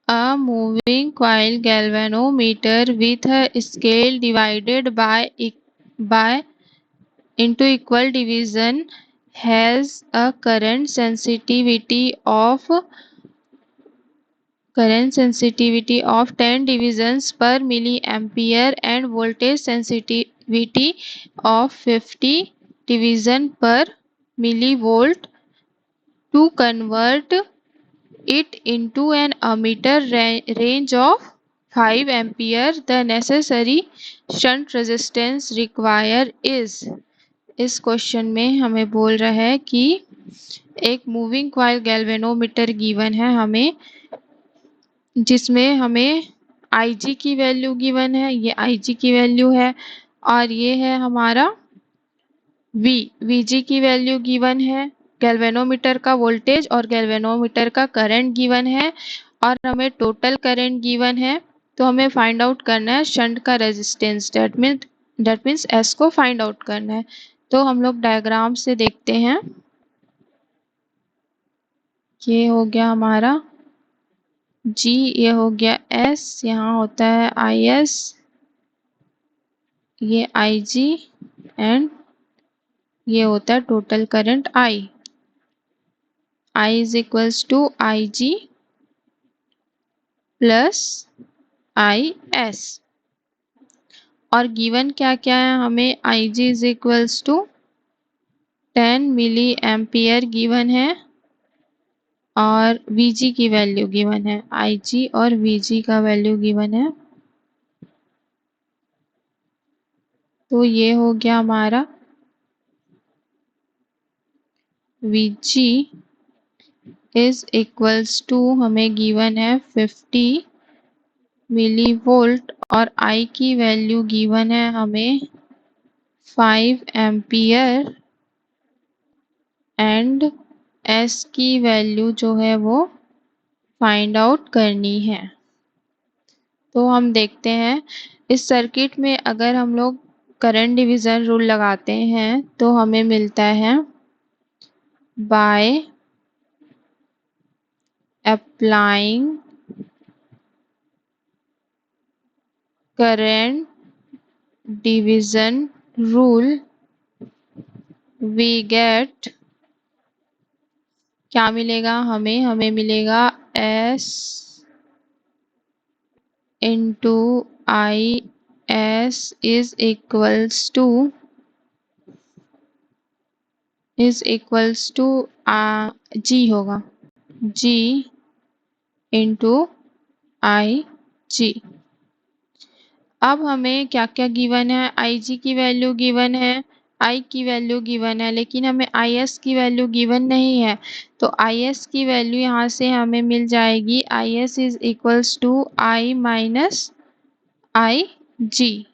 A moving coil galvanometer with a scale divided by into equal division has a current sensitivity of 10 divisions per milliampere and voltage sensitivity of 50 division per millivolt. To convert it into an ammeter range of 5 ampere, the necessary shunt resistance required is। इस question में हमें बोल रहा है कि एक moving coil galvanometer given है हमें, जिसमें हमें IG की वैल्यू गिवन है, ये IG की वैल्यू है, और ये है हमारा VG की वैल्यू गिवन है। गैल्वेनोमीटर का वोल्टेज और गैल्वेनोमीटर का करंट गिवन है, और हमें टोटल करंट गिवन है। तो हमें फाइंड आउट करना है शंट का रेजिस्टेंस, दैट मीन्स S को फाइंड आउट करना है। तो हम लोग डायग्राम से देखते हैं। ये हो गया हमारा G, ये हो गया S, यहाँ होता है IS, ये IG, एंड ये होता है total current I is equals to IG plus IS। और गिवन क्या क्या है हमें, IG is equals to 10 milli ampere given है, और VG की वैल्यू गिवन है। IG और VG का वैल्यू गिवन है। तो ये हो गया हमारा VG इज इक्वल्स टू, हमें गिवन है 50 मिली वोल्ट, और I की वैल्यू गिवन है हमें 5 एम्पियर, एंड S की वैल्यू जो है वो फाइंड आउट करनी है। तो हम देखते हैं इस सर्किट में अगर हम लोग करंट डिवीजन रूल लगाते हैं तो हमें मिलता है by applying current division rule we get, क्या मिलेगा हमें मिलेगा S into IS is equals to G होगा, G इंटू IG। अब हमें क्या क्या गिवन है, IG की वैल्यू गिवन है, I की वैल्यू गिवन है, लेकिन हमें IS की वैल्यू गिवन नहीं है। तो IS की वैल्यू यहाँ से हमें मिल जाएगी, IS is equals to I minus IG।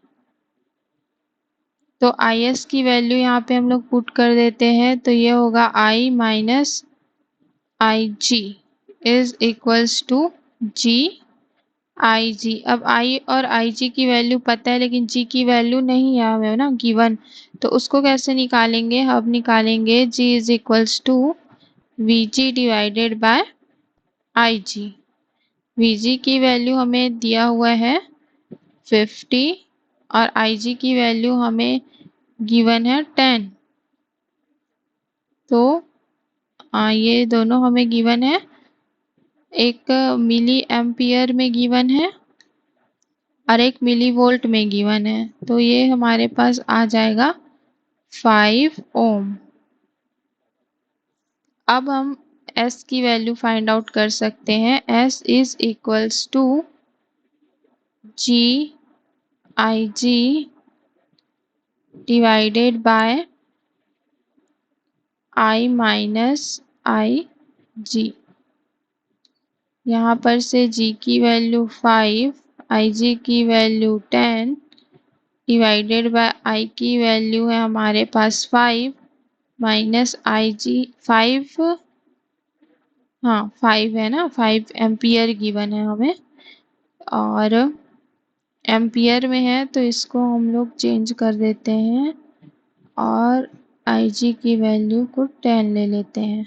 तो IS की वैल्यू यहाँ पे हम लोग पुट कर देते हैं, तो ये होगा I minus IG is equals to G IG। अब I और IG की वैल्यू पता है, लेकिन G की वैल्यू नहीं है हमें ना गिवन, तो उसको कैसे निकालेंगे, हम निकालेंगे G is equals to VG divided by IG। VG की वैल्यू हमें दिया हुआ है 50, और IG की वैल्यू हमें गिवन है 10। तो ये दोनों हमें गिवन है, एक मिली एम्पियर में गिवन है और एक मिली वोल्ट में गिवन है। तो ये हमारे पास आ जाएगा 5 ओम। अब हम S की वैल्यू फाइंड आउट कर सकते हैं। S is equals to GIG divided by I minus IG। यहाँ पर से G की वैल्यू 5, IG की वैल्यू 10 डिवाइडेड बाय I की वैल्यू है हमारे पास 5 माइनस IG 5, हाँ 5 है ना, 5 एम्पियर गिवन है हमें, और एम्पियर में है तो इसको हम लोग चेंज कर देते हैं और IG की वैल्यू को 10 ले लेते हैं।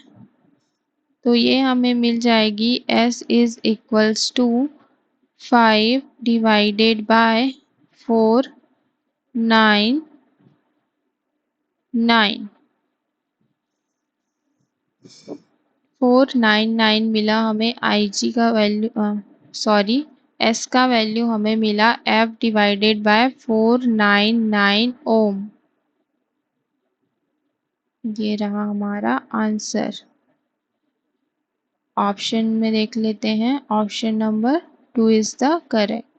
तो ये हमें मिल जाएगी S is equals to 5 divided by 4 9 9 499 मिला हमें IG का वैल्यू सॉरी S का वैल्यू हमें मिला F डिवाइडेड बाय 499 ओम। ये रहा हमारा आंसर। ऑप्शन में देख लेते हैं। Option number 2 is the correct.